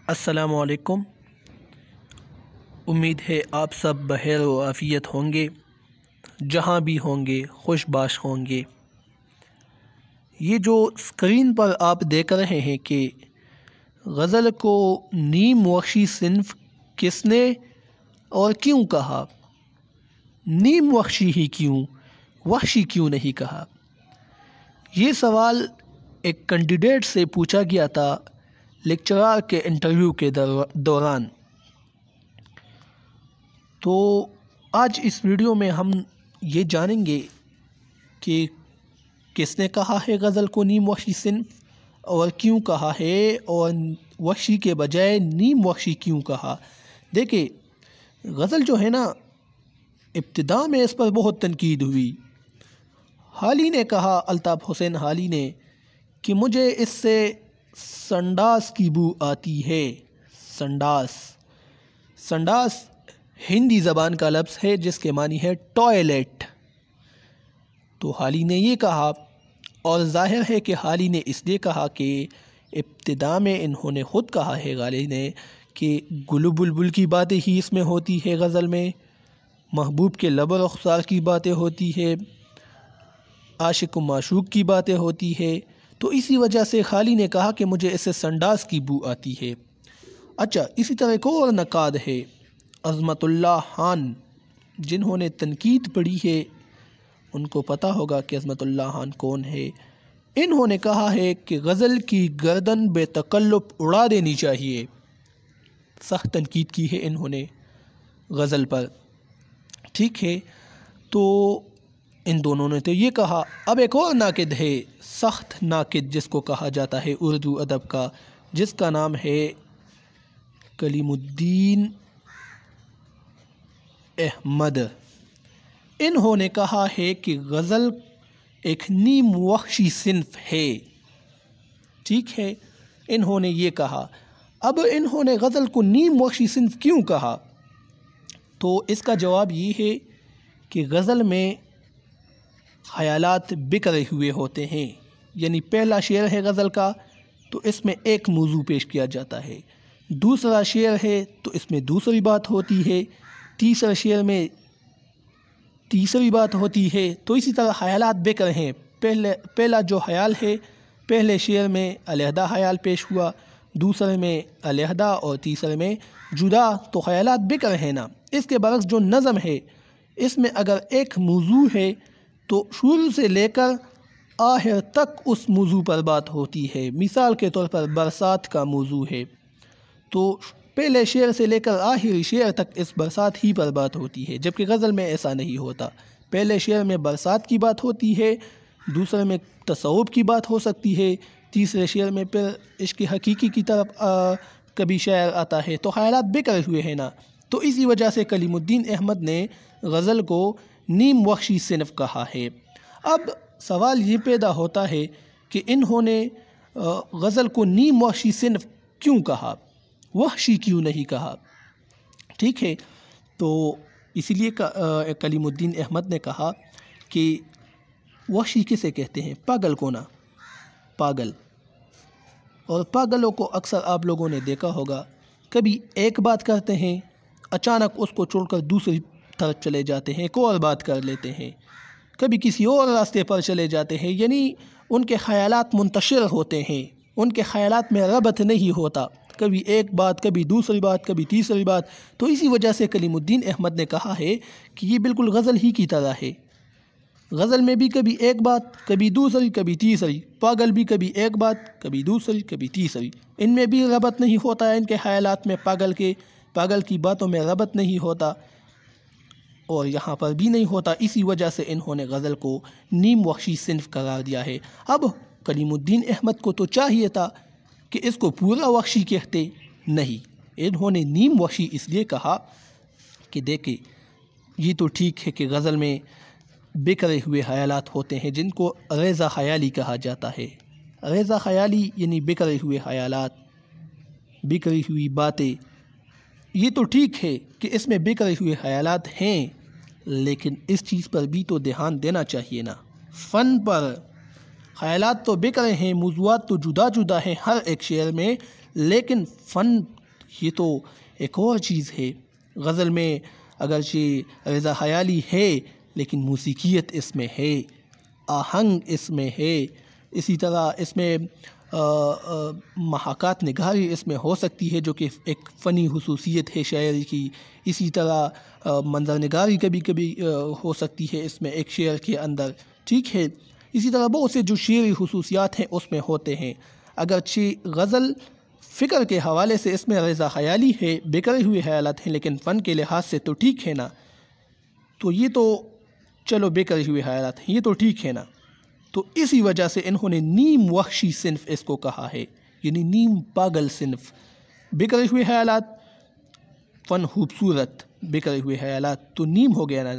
السلام علیکم۔ امید ہے آپ سب بخیر و عافیت ہوں گے، جہاں بھی ہوں گے خوش باش ہوں گے۔ یہ جو اسکرین پر آپ دیکھ رہے ہیں کہ غزل کو نیم وحشی صنف کس نے اور کیوں کہا؟ نیم وحشی ہی کیوں، وحشی کیوں نہیں کہا؟ یہ سوال ایک کینڈیڈیٹ سے پوچھا گیا تھا لیکچرار کے انٹرویو کے دوران۔ تو آج اس ویڈیو میں ہم یہ جانیں گے کہ کس نے کہا ہے غزل کو نیم وحشی صنف اور کیوں کہا ہے، اور وحشی کے بجائے نیم وحشی کیوں کہا۔ دیکھیں، غزل جو ہے نا، ابتدا میں اس پر بہت تنقید ہوئی۔ حالی نے کہا، الطاف حسین حالی نے، کہ مجھے اس سے سنڈاس کی بو آتی ہے۔ سنڈاس ہندی زبان کا لفظ ہے جس کے معنی ہے ٹوائلٹ۔ تو حالی نے یہ کہا، اور ظاہر ہے کہ حالی نے اس لیے کہا کہ ابتدا میں انہوں نے خود کہا ہے غالی نے کہ گل و بلبل کی باتیں ہی اس میں ہوتی ہے، غزل میں محبوب کے لب و رخسار کی باتیں ہوتی ہے، عاشق و معشوق کی باتیں ہوتی ہے۔ تو اسی وجہ سے حالی نے کہا کہ مجھے اس سے سنڈاس کی بو آتی ہے۔ اچھا، اسی طرح ایک اور نقاد ہے عظمت اللہ خان، جنہوں نے تنقید پڑھی ہے ان کو پتہ ہوگا کہ عظمت اللہ خان کون ہے۔ انہوں نے کہا ہے کہ غزل کی گردن بے تکلف اڑا دینی چاہیے۔ سخت تنقید کی ہے انہوں نے غزل پر، ٹھیک ہے۔ تو ان دونوں نے تو یہ کہا۔ اب ایک اور ناقد ہے، سخت ناقد جس کو کہا جاتا ہے اردو ادب کا، جس کا نام ہے کلیم الدین احمد۔ انہوں نے کہا ہے کہ غزل ایک نیم وحشی صنف ہے، ٹھیک ہے، انہوں نے یہ کہا۔ اب انہوں نے غزل کو نیم وحشی صنف کیوں کہا؟ تو اس کا جواب یہ ہے کہ غزل میں خیالات بکھرے ہوئے ہوتے ہیں، یعنی پہلا شعر ہے غزل کا تو اس میں ایک موضوع پیش کیا جاتا ہے، دوسرا شعر ہے تو اس میں دوسری بات ہوتی ہے، تیسرا شعر میں تیسری بات ہوتی ہے۔ تو اسی طرح خیالات بکھرے ہیں، پہلا جو خیال ہے پہلے شعر میں علیحدہ خیال پیش ہوا، دوسرے میں علیحدہ اور تیسرے میں جدا، تو خیالات بکھرے ہیں نا۔ اس کے برعکس جو نظم ہے، اس میں اگر ایک موضوع ہے تو شروع سے لے کر آخر تک اس موضوع پر بات ہوتی ہے۔ مثال کے طور پر برسات کا موضوع ہے تو پہلے شعر سے لے کر آخری شعر تک اس برسات ہی پر بات ہوتی ہے، جبکہ غزل میں ایسا نہیں ہوتا۔ پہلے شعر میں برسات کی بات ہوتی ہے، دوسرے میں تصوف کی بات ہو سکتی ہے، تیسرے شعر میں پھر عشق حقیقی کی طرف کبھی شعر آتا ہے۔ تو خیالات بکھرے ہوئے ہیں نا، تو اسی وجہ سے کلیم الدین احمد نے غزل کو نیم وحشی صنف کہا ہے۔ اب سوال یہ پیدا ہوتا ہے کہ انہوں نے غزل کو نیم وحشی صنف کیوں کہا، وحشی کیوں نہیں کہا، ٹھیک ہے۔ تو اسی لیے کلیم الدین احمد نے کہا کہ وحشی کسے کہتے ہیں؟ پاگل کو نا، پاگل۔ اور پاگلوں کو اکثر آپ لوگوں نے دیکھا ہوگا، کبھی ایک بات کرتے ہیں، اچانک اس کو چھوڑ کر دوسری طرف چلے جاتے ہیں، ایک اور بات کر لیتے ہیں، کبھی کسی اور راستے پر چلے جاتے ہیں، یعنی ان کے خیالات منتشر ہوتے ہیں، ان کے خیالات میں ربط نہیں ہوتا، کبھی ایک بات، کبھی دوسری بات، کبھی تیسری بات۔ تو اسی وجہ سے کلیم الدین احمد نے کہا ہے کہ یہ بالکل غزل ہی کی طرح ہے، غزل میں بھی کبھی ایک بات، کبھی دوسری، کبھی تیسری، پاگل بھی کبھی ایک بات، کبھی دوسری، کبھی تیسری، ان میں بھی ربط نہیں ہوتا ہے، ان کے خیالات میں پاگل کی باتوں میں ربط نہیں ہوتا، اور یہاں پر بھی نہیں ہوتا۔ اسی وجہ سے انہوں نے غزل کو نیم وحشی صنف قرار دیا ہے۔ اب کلیم الدین احمد کو تو چاہیے تھا کہ اس کو پورا وحشی کہتے، نہیں، انہوں نے نیم وحشی اس لیے کہا کہ دیکھیں، یہ تو ٹھیک ہے کہ غزل میں بکھرے ہوئے خیالات ہوتے ہیں جن کو ریزہ خیالی کہا جاتا ہے۔ ریزہ خیالی یعنی بکھرے ہوئے خیالات، بکھری ہوئی باتیں، یہ تو ٹھیک ہے کہ اس میں بکھرے ہوئے خیالات ہیں، لیکن اس چیز پر بھی تو دھیان دینا چاہیے نا، فن پر۔ خیالات تو بکھرے ہیں، موضوعات تو جدا جدا ہیں ہر ایک شعر میں، لیکن فن یہ تو ایک اور چیز ہے. غزل میں اگرچہ رضا خیالی ہے لیکن موسیقیت اس میں ہے، آہنگ اس میں ہے، اسی طرح اس میں محاکات نگاری اس میں ہو سکتی ہے جو کہ ایک فنی خصوصیت ہے شاعری کی. اسی طرح منظر نگاری کبھی کبھی ہو سکتی ہے اس میں ایک شعر کے اندر، ٹھیک ہے. اسی طرح بہت سے جو شعری خصوصیات ہیں اس میں ہوتے ہیں. اگرچہ غزل فکر کے حوالے سے اس میں رضا خیالی ہے، بکھرے ہوئے خیالات ہیں، لیکن فن کے لحاظ سے تو ٹھیک ہے نا. تو یہ تو چلو بکھرے ہوئے خیالات ہیں، یہ تو ٹھیک ہے نا. تو اسی وجہ سے انہوں نے نیم وحشی صنف اس کو کہا ہے، یعنی نیم پاگل صنف. بکھرے ہوئے خیالات، فن خوبصورت، بکھرے ہوئے خیالات تو نیم ہو گیا نا.